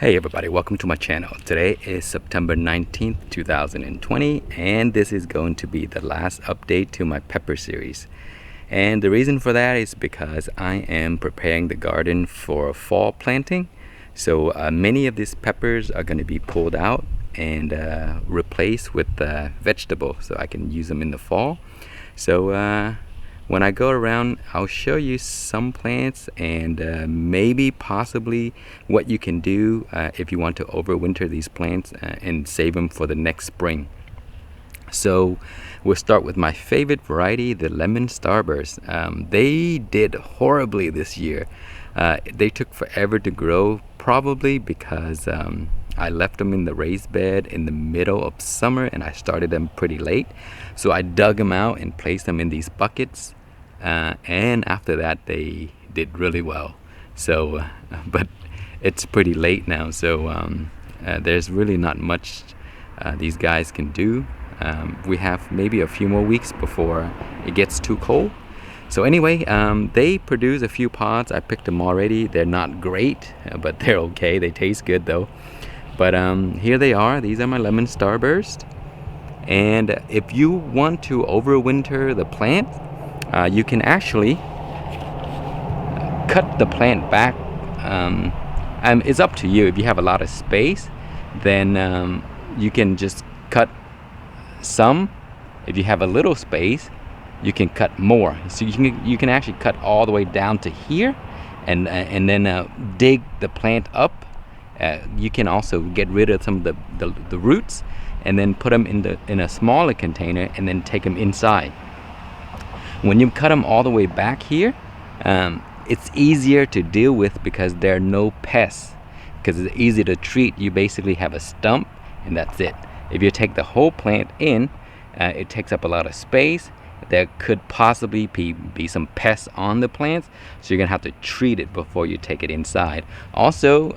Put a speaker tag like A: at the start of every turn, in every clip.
A: Hey everybody, welcome to my channel. Today is September 19th, 2020, and this is going to be the last update to my pepper series. And the reason for that is because I am preparing the garden for fall planting. So many of these peppers are going to be pulled out and replaced with vegetable so I can use them in the fall. So when I go around, I'll show you some plants and maybe possibly what you can do if you want to overwinter these plants and save them for the next spring. So we'll start with my favorite variety, the lemon starburst. They did horribly this year. They took forever to grow, probably because I left them in the raised bed in the middle of summer and I started them pretty late. So I dug them out and placed them in these buckets, and after that they did really well. So but it's pretty late now, so there's really not much these guys can do. We have maybe a few more weeks before it gets too cold. So anyway, they produce a few pods. I picked them already. They're not great, but they're okay. They taste good though. But here they are. These are my lemon starburst. And if you want to overwinter the plant, you can actually cut the plant back. It's up to you. If you have a lot of space, then you can just cut some. If you have a little space, you can cut more. So you can actually cut all the way down to here, and then dig the plant up. You can also get rid of some of the roots and then put them in a smaller container and then take them inside. When you cut them all the way back here, it's easier to deal with because there are no pests, because it's easy to treat. You basically have a stump and that's it. If you take the whole plant in, it takes up a lot of space. There could possibly be some pests on the plants, so you're gonna have to treat it before you take it inside. Also,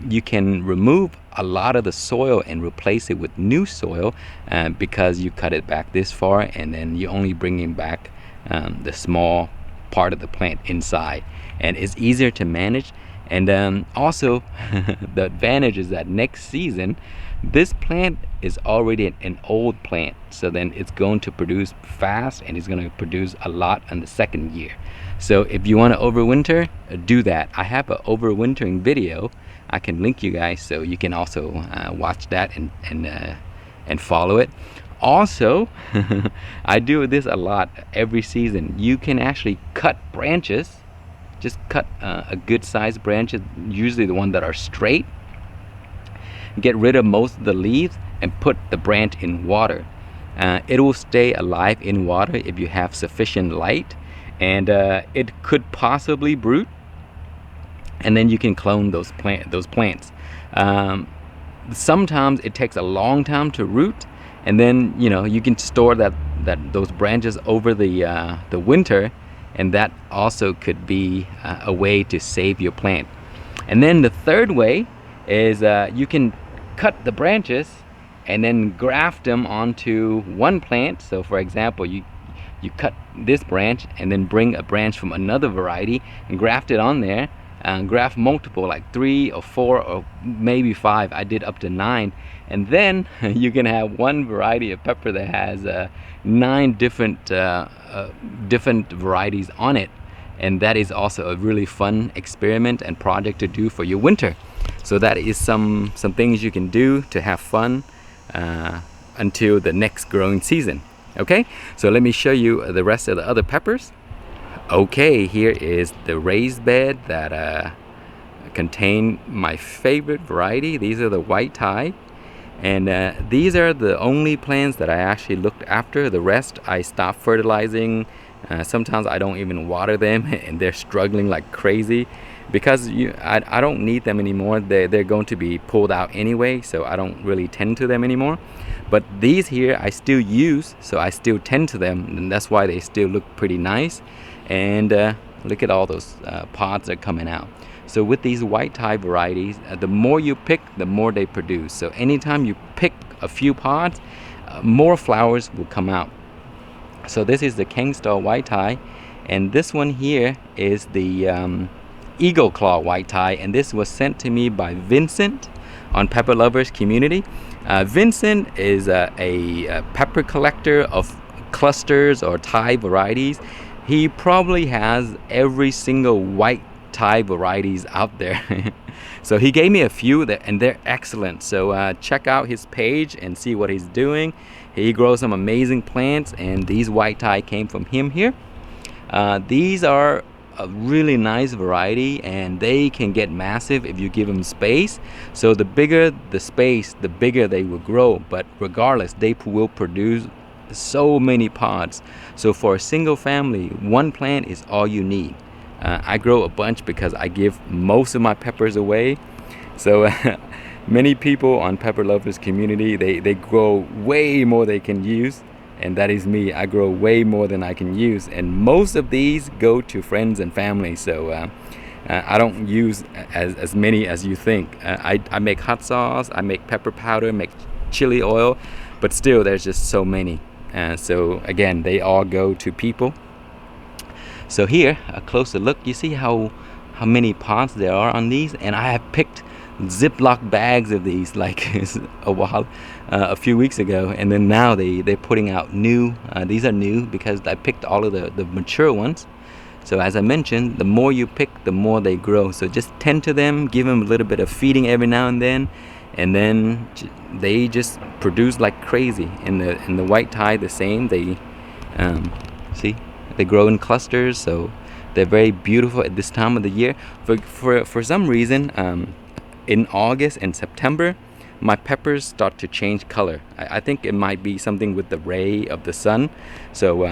A: you can remove a lot of the soil and replace it with new soil because you cut it back this far, and then you're only bringing back the small part of the plant inside, and it's easier to manage. And also the advantage is that next season this plant is already an old plant, so then it's going to produce fast and it's going to produce a lot in the second year. So if you want to overwinter, do that. I have an overwintering video I can link you guys, so you can also watch that and follow it. Also, I do this a lot every season. You can actually cut branches. Just cut a good sized branches, usually the ones that are straight. Get rid of most of the leaves and put the branch in water. It will stay alive in water if you have sufficient light, and it could possibly root, and then you can clone those plants. Sometimes it takes a long time to root, and then you can store those branches over the winter, and that also could be a way to save your plant. And then the third way is you can cut the branches and then graft them onto one plant. So for example, you cut this branch and then bring a branch from another variety and graft it on there, and graft multiple, like 3 or 4 or maybe 5. I did up to 9, and then you can have one variety of pepper that has 9 different varieties on it. And that is also a really fun experiment and project to do for your winter. So that is some things you can do to have fun until the next growing season. Okay, so let me show you the rest of the other peppers. Okay, here is the raised bed that contain my favorite variety. These are the white Thai, and these are the only plants that I actually looked after. The rest I stopped fertilizing. Sometimes I don't even water them and they're struggling like crazy because I don't need them anymore. They're going to be pulled out anyway, so I don't really tend to them anymore. But these here I still use, so I still tend to them, and that's why they still look pretty nice. And look at all those pods that are coming out. So with these white Thai varieties, the more you pick, the more they produce. So anytime you pick a few pods, more flowers will come out. So this is the King Star White Thai, and this one here is the Eagle Claw White Thai, and this was sent to me by Vincent. on Pepper Lovers community. Vincent is a pepper collector of clusters or Thai varieties. He probably has every single white Thai varieties out there. So he gave me a few and they're excellent. So check out his page and see what he's doing. He grows some amazing plants, and these white Thai came from him here. These are a really nice variety, and they can get massive if you give them space. So the bigger the space, the bigger they will grow, but regardless, they will produce so many pods. So for a single family, one plant is all you need. I grow a bunch because I give most of my peppers away. So many people on Pepper Lovers community, they grow way more they can use, and that is me. I grow way more than I can use, and most of these go to friends and family. So I don't use as many as you think. I make hot sauce, I make pepper powder, make chili oil, but still there's just so many. So again, they all go to people. So here, a closer look, you see how many pods there are on these, and I have picked Ziploc bags of these like a few weeks ago, and then now they're putting out new. These are new because I picked all of the mature ones. So as I mentioned, the more you pick, the more they grow. So just tend to them, give them a little bit of feeding every now and then they just produce like crazy. In the white Thai, the same. They see, they grow in clusters, so they're very beautiful at this time of the year. For some reason, in August and September, my peppers start to change color. I think it might be something with the ray of the sun. So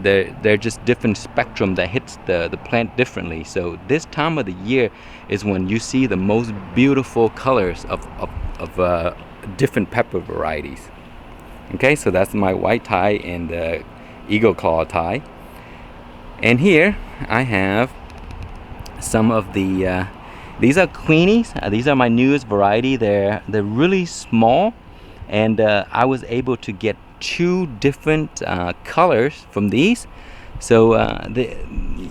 A: they're just different spectrum that hits the plant differently. So this time of the year is when you see the most beautiful colors of different pepper varieties. Okay, so that's my white Thai and the Eagle Claw Thai. And here I have some of the these are Queenies. These are my newest variety. They're really small, and I was able to get 2 different colors from these. So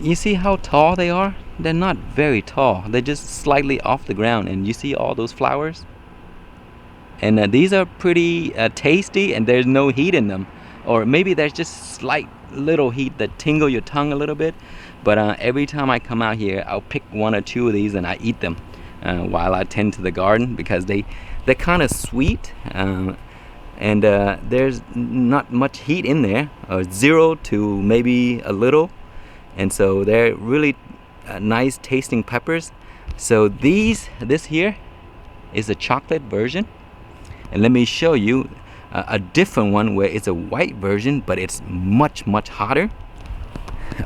A: you see how tall they are? They're not very tall. They're just slightly off the ground, and you see all those flowers? And these are pretty tasty, and there's no heat in them, or maybe there's just slight little heat that tingle your tongue a little bit. But every time I come out here, I'll pick 1 or 2 of these and I eat them while I tend to the garden, because they're kind of sweet, and there's not much heat in there, 0 to maybe a little, and so they're really nice tasting peppers. So this here is a chocolate version, and let me show you a different one where it's a white version, but it's much hotter.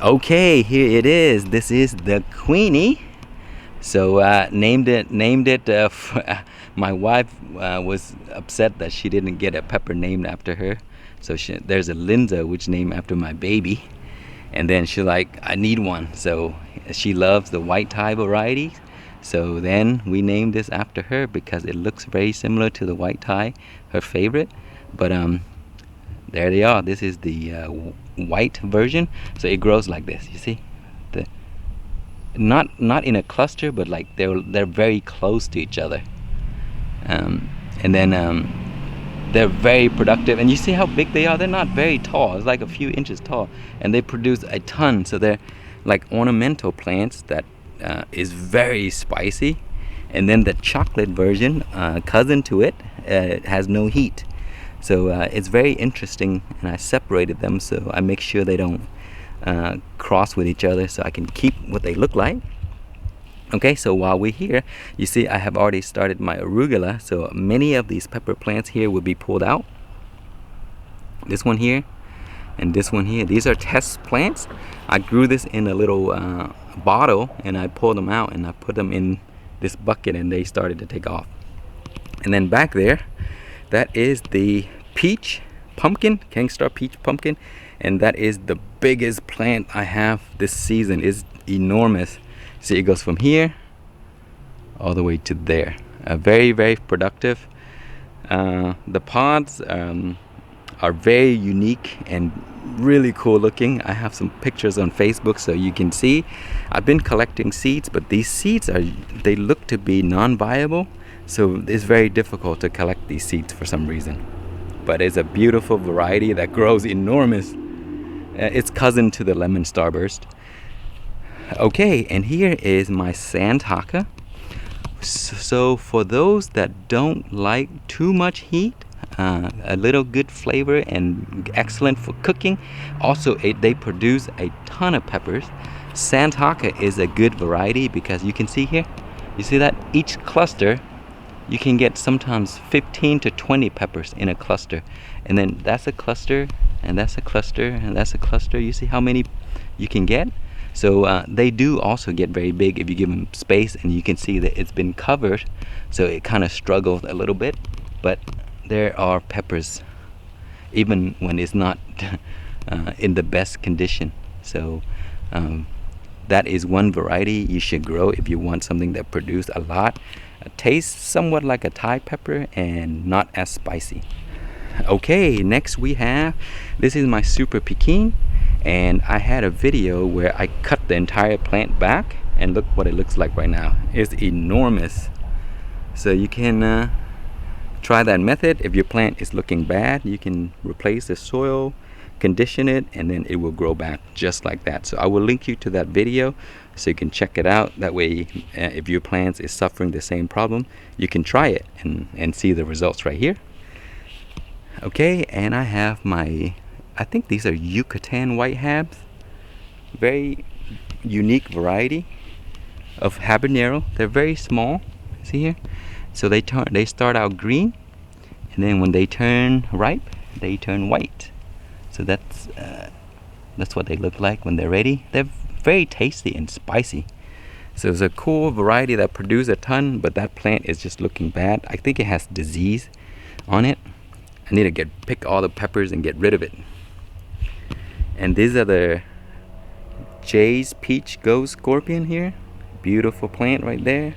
A: Okay, here it is. This is the Queenie. So named it my wife was upset that she didn't get a pepper named after her. So there's a Linda, which named after my baby, and then she's like, I need one. So she loves the white Thai variety, so then we named this after her because it looks very similar to the white Thai, her favorite. But there they are. This is the white version. So it grows like this. You see, not in a cluster, but like they're very close to each other. And then they're very productive. And you see how big they are? They're not very tall. It's like a few inches tall, and they produce a ton. So they're like ornamental plants that is very spicy. And then the chocolate version, cousin to it, has no heat. So it's very interesting, and I separated them so I make sure they don't cross with each other, so I can keep what they look like. Okay, so while we're here, you see I have already started my arugula, so many of these pepper plants here will be pulled out. This one here and this one here, these are test plants. I grew this in a little bottle, and I pulled them out and I put them in this bucket, and they started to take off. And then back there, that is the peach pumpkin, Gangstar peach pumpkin, and that is the biggest plant I have this season. It's enormous. See, it goes from here all the way to there. Very productive. The pods are very unique and really cool looking. I have some pictures on Facebook so you can see. I've been collecting seeds, but these seeds they look to be non-viable. So it's very difficult to collect these seeds for some reason. But it's a beautiful variety that grows enormous. It's cousin to the lemon starburst. Okay, and here is my sand haka. So for those that don't like too much heat, a little good flavor and excellent for cooking. Also, they produce a ton of peppers. Sand haka is a good variety because you can see here, you see that each cluster, you can get sometimes 15 to 20 peppers in a cluster. And then that's a cluster, and that's a cluster, and that's a cluster. You see how many you can get? So they do also get very big if you give them space, and you can see that it's been covered, so it kind of struggles a little bit. But there are peppers even when it's not in the best condition. So that is one variety you should grow if you want something that produces a lot. Tastes somewhat like a Thai pepper and not as spicy. Okay, next we have, this is my super pekin, and I had a video where I cut the entire plant back, and look what it looks like right now. It's enormous. So you can try that method. If your plant is looking bad, you can replace the soil, condition it, and then it will grow back just like that. So I will link you to that video so you can check it out. That way, if your plant is suffering the same problem, you can try it and see the results right here. Okay, and I have my, I think these are Yucatan white habs. Very unique variety of habanero. They're very small. See here? So they start out green, and then when they turn ripe, they turn white. So that's what they look like when they're ready. They're very tasty and spicy. So it's a cool variety that produces a ton, but that plant is just looking bad. I think it has disease on it. I need to pick all the peppers and get rid of it. And these are the Jay's Peach Ghost Scorpion here. Beautiful plant right there.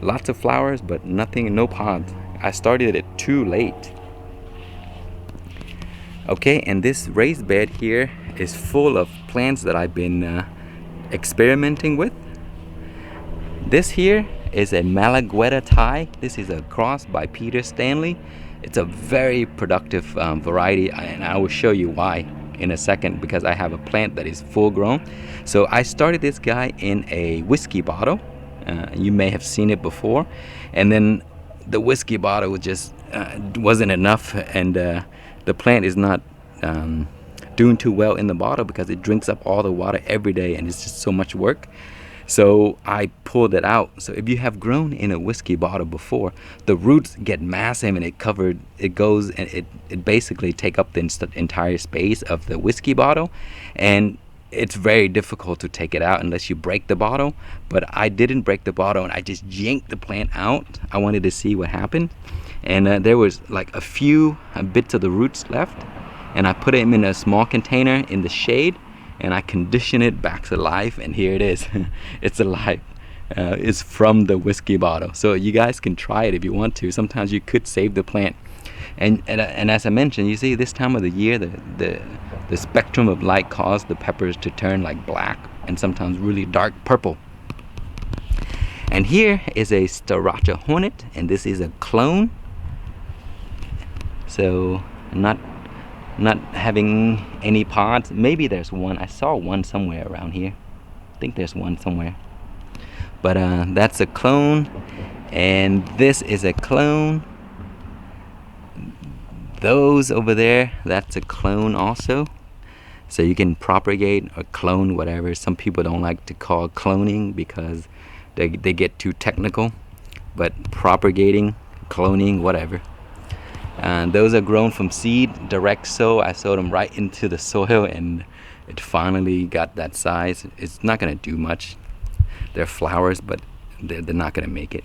A: Lots of flowers, but no pods. I started it too late. Okay, and this raised bed here is full of plants that I've been experimenting with. This here is a Malagueta Thai. This is a cross by Peter Stanley. It's a very productive variety, and I will show you why in a second, because I have a plant that is full grown. So I started this guy in a whiskey bottle. You may have seen it before, and then the whiskey bottle just wasn't enough, and the plant is not doing too well in the bottle because it drinks up all the water every day, and it's just so much work. So I pulled it out. So if you have grown in a whiskey bottle before, the roots get massive, and it goes and it basically take up the entire space of the whiskey bottle, and it's very difficult to take it out unless you break the bottle. But I didn't break the bottle, and I just yanked the plant out. I wanted to see what happened, and there was like a few bits of the roots left, and I put them in a small container in the shade, and I condition it back to life, and here it is. It's alive. It's from the whiskey bottle. So you guys can try it if you want to. Sometimes you could save the plant. And as I mentioned, you see this time of the year, the spectrum of light caused the peppers to turn like black and sometimes really dark purple. And here is a Sriracha Hornet, and this is a clone. So not having any pods. Maybe there's one. I saw one somewhere around here. I think there's one somewhere. But that's a clone, and this is a clone. Those over there, that's a clone also. So you can propagate or clone whatever. Some people don't like to call cloning because they get too technical. But propagating, cloning, whatever. Those are grown from seed, direct sow. I sowed them right into the soil, and it finally got that size. It's not gonna do much. They're flowers, but they're not gonna make it.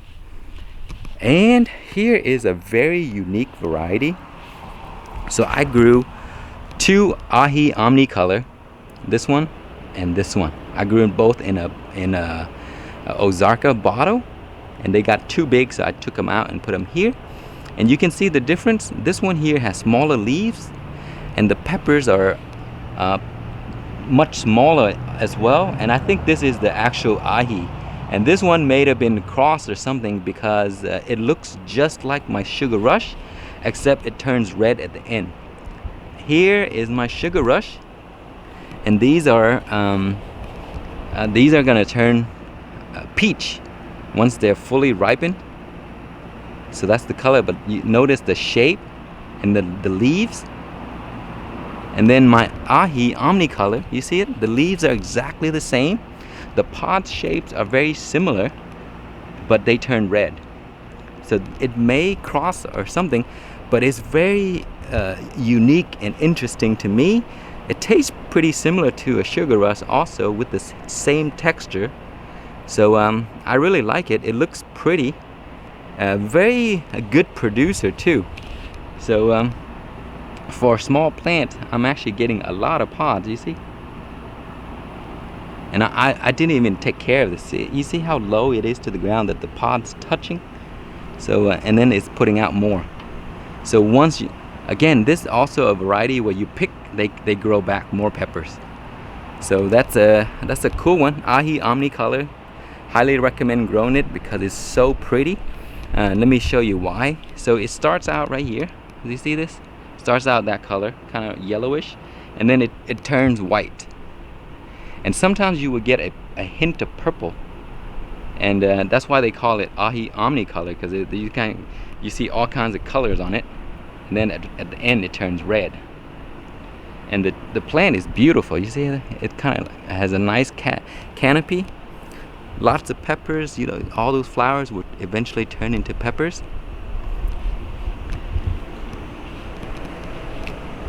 A: And here is a very unique variety. So I grew two Ahi Omnicolor, this one and this one. I grew them both in a Ozarka bottle, and they got too big, so I took them out and put them here. And you can see the difference. This one here has smaller leaves, and the peppers are much smaller as well. And I think this is the actual ahi And this one may have been crossed or something, because it looks just like my Sugar Rush, except it turns red at the end. Here is my Sugar Rush, and these are gonna turn peach once they're fully ripened. So that's the color, but you notice the shape and the leaves. And then my Ahi Omnicolor, you see it? The leaves are exactly the same. The pod shapes are very similar, but they turn red. So it may cross or something, but it's very unique and interesting to me. It tastes pretty similar to a Sugar Rush also, with the same texture. So I really like it. It looks pretty. Very a good producer too. So for a small plant, I'm actually getting a lot of pods, you see? And I didn't even take care of this. You see how low it is to the ground that the pod's touching? So and then it's putting out more. So once you, again, this is also a variety where you pick, they grow back more peppers. So that's a cool one. Ahi Omnicolor. Highly recommend growing it because it's so pretty. Let me show you why. So it starts out right here. Do you see this? Starts out that color, kind of yellowish, and then it turns white. And sometimes you will get a hint of purple, and that's why they call it Ahi Omnicolor, because you see all kinds of colors on it, and then at the end it turns red. And the plant is beautiful. You see it kind of has a nice canopy. Lots of peppers, you know, all those flowers would eventually turn into peppers.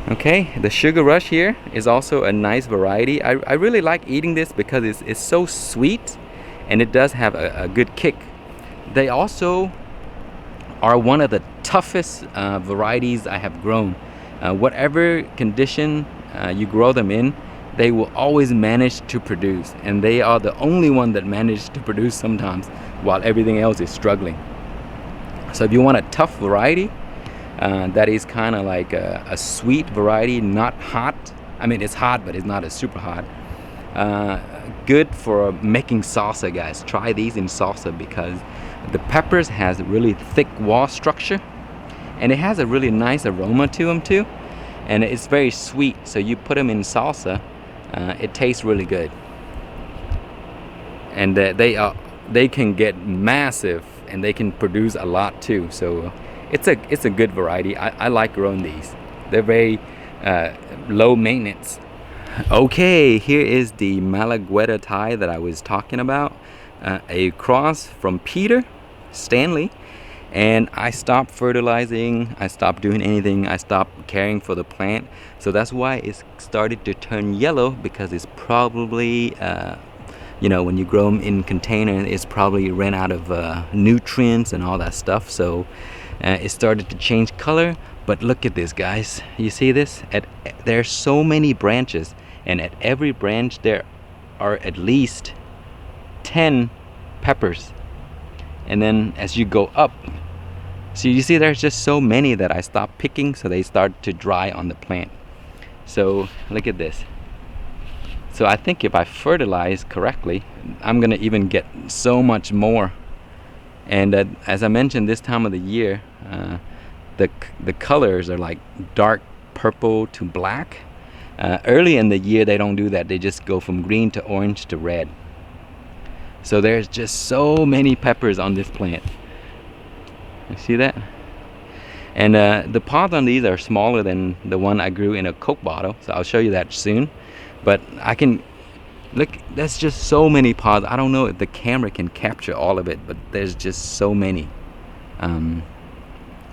A: Okay, the Sugar Rush here is also a nice variety. I really like eating this because it's so sweet, and it does have a good kick. They also are one of the toughest varieties I have grown. Whatever condition you grow them in, they will always manage to produce, and they are the only one that manage to produce sometimes while everything else is struggling. So if you want a tough variety that is kind of like a sweet variety, not hot, I mean it's hot but it's not a super hot, good for making salsa, guys. Try these in salsa because the peppers has really thick wall structure, and it has a really nice aroma to them too, and it's very sweet. So you put them in salsa, it tastes really good, and they can get massive, and they can produce a lot too. So it's a good variety. I like growing these. They're very low maintenance. Okay, here is the Malagueta Thai that I was talking about, a cross from Peter Stanley. And I stopped fertilizing, I stopped doing anything, I stopped caring for the plant. So that's why it's started to turn yellow, because it's probably, you know, when you grow them in container, it's probably ran out of nutrients and all that stuff. So it started to change color. But look at this, guys. You see this? There are so many branches, and at every branch there are at least 10 peppers. And then as you go up, so you see there's just so many that I stopped picking, so they start to dry on the plant. So look at this. So I think if I fertilize correctly, I'm gonna even get so much more. And as I mentioned, this time of the year, the colors are like dark purple to black. Early in the year they don't do that. They just go from green to orange to red. So there's just so many peppers on this plant. You see that? And the pods on these are smaller than the one I grew in a Coke bottle, so I'll show you that soon. But I can look, that's just so many pods. I don't know if the camera can capture all of it, but there's just so many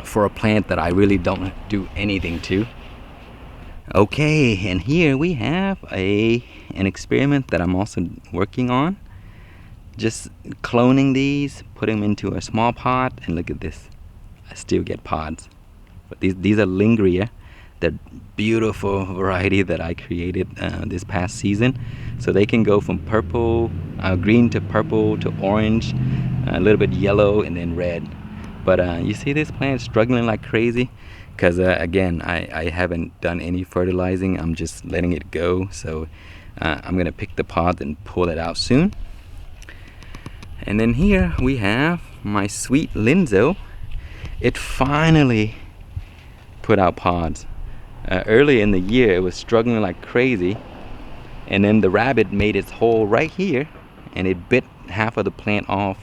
A: for a plant that I really don't do anything to. Okay, and here we have an experiment that I'm also working on. Just cloning these, put them into a small pot, and look at this. I still get pods. But these are Lingria, the beautiful variety that I created this past season. So they can go from purple, green to purple to orange, a little bit yellow, and then red. But you see this plant struggling like crazy because again, I haven't done any fertilizing. I'm just letting it go. So I'm gonna pick the pods and pull it out soon. And then here we have my sweet linzo. It finally put out pods. Early in the year it was struggling like crazy, and then the rabbit made its hole right here and it bit half of the plant off,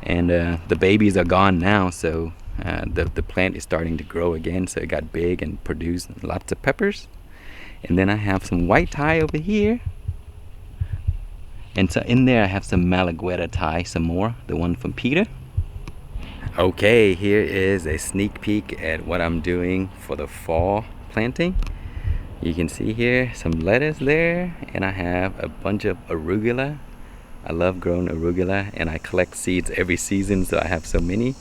A: and the babies are gone now, so the plant is starting to grow again, so it got big and produced lots of peppers. And then I have some white Thai over here, and so in there I have some Malagueta Thai, some more, the one from Peter. Okay, here is a sneak peek at what I'm doing for the fall planting. You can see here some lettuce there, and I have a bunch of arugula. I love growing arugula, and I collect seeds every season, so I have so many,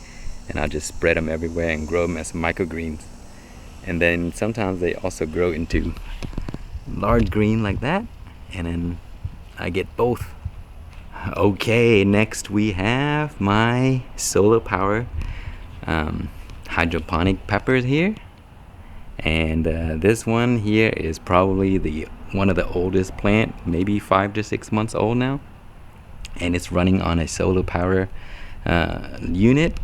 A: and I'll just spread them everywhere and grow them as microgreens. And then sometimes they also grow into large green like that, and then I get both. Okay, next we have my solar power hydroponic peppers here, and this one here is probably one of the oldest plant, maybe 5 to 6 months old now, and it's running on a solar power unit.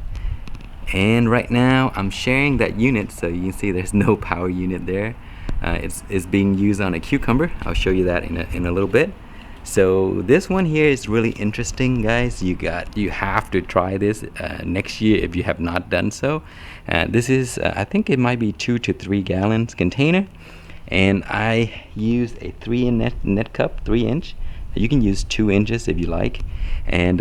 A: And right now I'm sharing that unit, so you can see there's no power unit there. It's being used on a cucumber. I'll show you that in a little bit. So this one here is really interesting, guys. You have to try this next year if you have not done so. This is I think it might be 2 to 3 gallons container, and I used a 3 net cup, 3-inch. You can use 2 inches if you like, and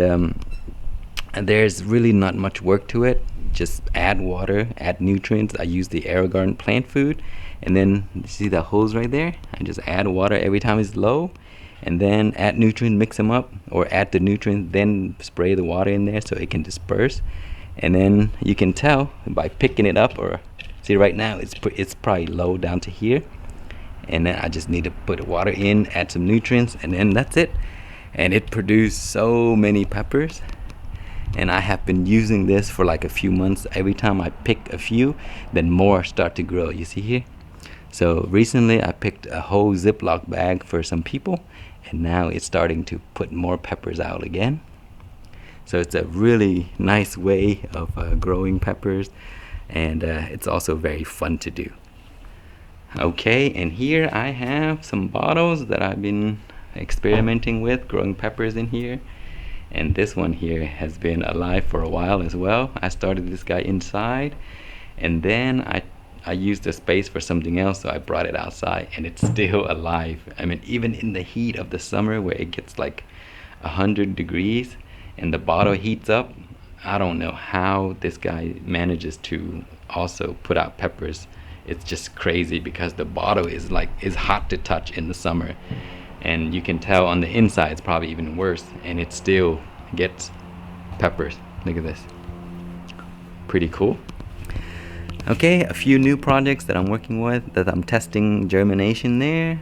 A: there's really not much work to it. Just add water, add nutrients. I use the AeroGarden plant food, and then you see the hose right there. I just add water every time it's low, and then add nutrient, mix them up, or add the nutrient, then spray the water in there so it can disperse. And then you can tell by picking it up, or see right now it's probably low down to here, and then I just need to put water in, add some nutrients, and then that's it. And it produced so many peppers, and I have been using this for like a few months. Every time I pick a few, then more start to grow. You see here? So recently I picked a whole Ziploc bag for some people, and now it's starting to put more peppers out again. So it's a really nice way of growing peppers, and it's also very fun to do. Okay, and here I have some bottles that I've been experimenting with growing peppers in here, and this one here has been alive for a while as well. I started this guy inside, and then I used the space for something else, so I brought it outside, and it's still alive. I mean, even in the heat of the summer where it gets like 100 degrees and the bottle heats up, I don't know how this guy manages to also put out peppers. It's just crazy because the bottle is hot to touch in the summer, and you can tell on the inside it's probably even worse, and it still gets peppers. Look at this. Pretty cool. Okay, a few new projects that I'm working with, that I'm testing germination there,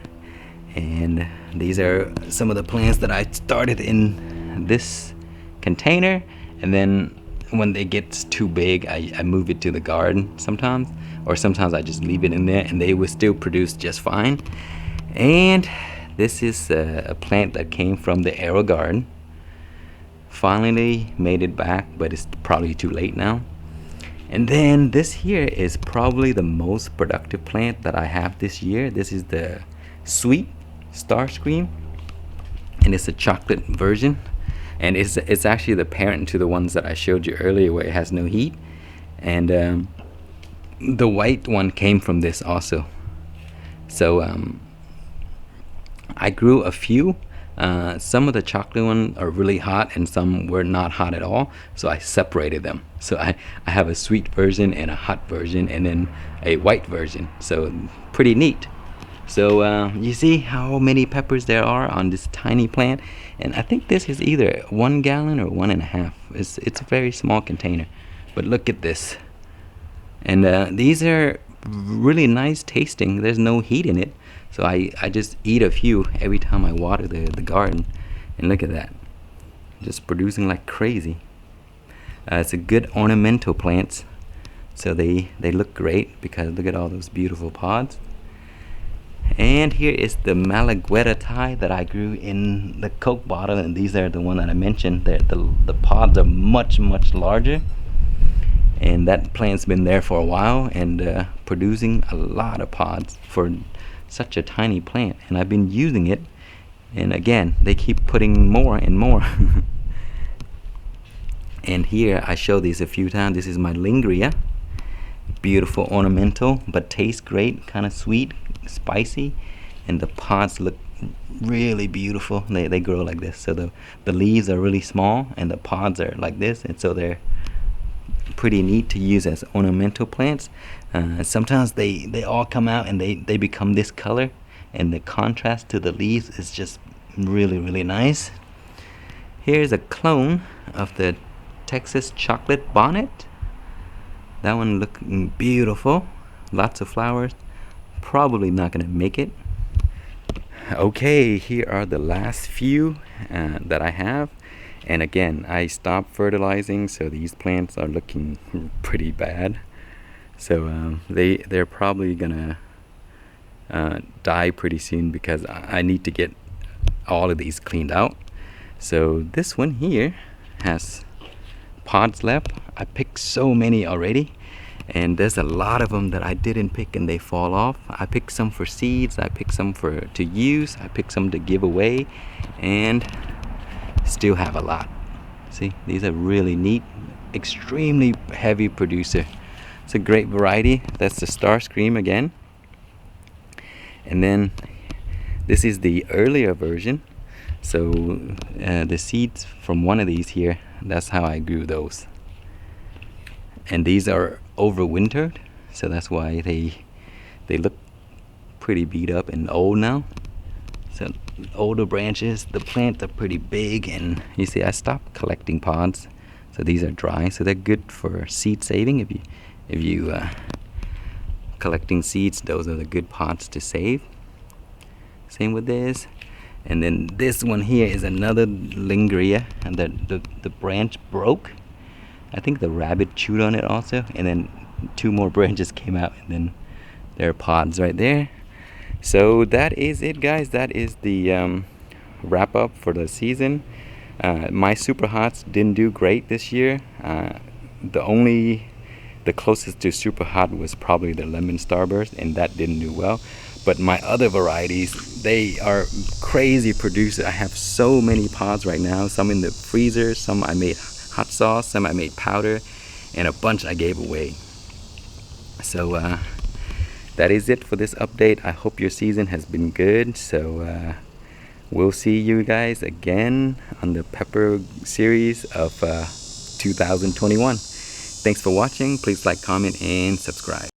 A: and these are some of the plants that I started in this container, and then when they get too big I move it to the garden sometimes, or sometimes I just leave it in there and they will still produce just fine. And this is a plant that came from the AeroGarden. Finally made it back, but it's probably too late now. And then this here is probably the most productive plant that I have this year. This is the Sweet Starscream, and it's a chocolate version, and it's actually the parent to the ones that I showed you earlier where it has no heat. And the white one came from this also. So I grew a few. Some of the chocolate ones are really hot and some were not hot at all, so I separated them. So I have a sweet version and a hot version, and then a white version, so pretty neat. So you see how many peppers there are on this tiny plant, and I think this is either 1 gallon or 1.5. It's a very small container, but look at this. And these are really nice tasting. There's no heat in it, so I just eat a few every time I water the garden. And look at that, just producing like crazy. It's a good ornamental plants, so they look great because look at all those beautiful pods. And here is the Malagueta Thai that I grew in the Coke bottle, and these are the one that I mentioned. The pods are much larger, and that plant's been there for a while and producing a lot of pods for such a tiny plant. And I've been using it, and again they keep putting more and more. And here I show these a few times. This is my Lingria, beautiful ornamental, but tastes great, kind of sweet, spicy, and the pods look really beautiful. They grow like this, so the leaves are really small and the pods are like this, and so they're pretty neat to use as ornamental plants. Sometimes they all come out and they become this color, and the contrast to the leaves is just really nice. Here's a clone of the Texas chocolate bonnet. That one looking beautiful, lots of flowers. Probably not gonna make it. Okay, here are the last few that I have, and again I stopped fertilizing, so these plants are looking pretty bad. So they're probably gonna die pretty soon because I need to get all of these cleaned out. So this one here has pods left. I picked so many already, and there's a lot of them that I didn't pick and they fall off. I picked some for seeds, I picked some to use, I picked some to give away, and still have a lot. See, these are really neat, extremely heavy producer. It's a great variety. That's the Starscream again. And then this is the earlier version. So the seeds from one of these here, that's how I grew those. And these are overwintered, so that's why they look pretty beat up and old now. So older branches, the plants are pretty big, and you see I stopped collecting pods. So these are dry, so they're good for seed saving. If you collecting seeds, those are the good pods to save. Same with this. And then this one here is another Lingria, and the branch broke. I think the rabbit chewed on it also, and then 2 more branches came out, and then there are pods right there. So that is it, guys. That is the wrap up for the season. My super hots didn't do great this year. The closest to super hot was probably the lemon starburst, and that didn't do well. But my other varieties, they are crazy producers. I have so many pods right now. Some in the freezer, some I made hot sauce, some I made powder, and a bunch I gave away. So that is it for this update. I hope your season has been good. So we'll see you guys again on the pepper series of 2021. Thanks for watching. Please like, comment, and subscribe.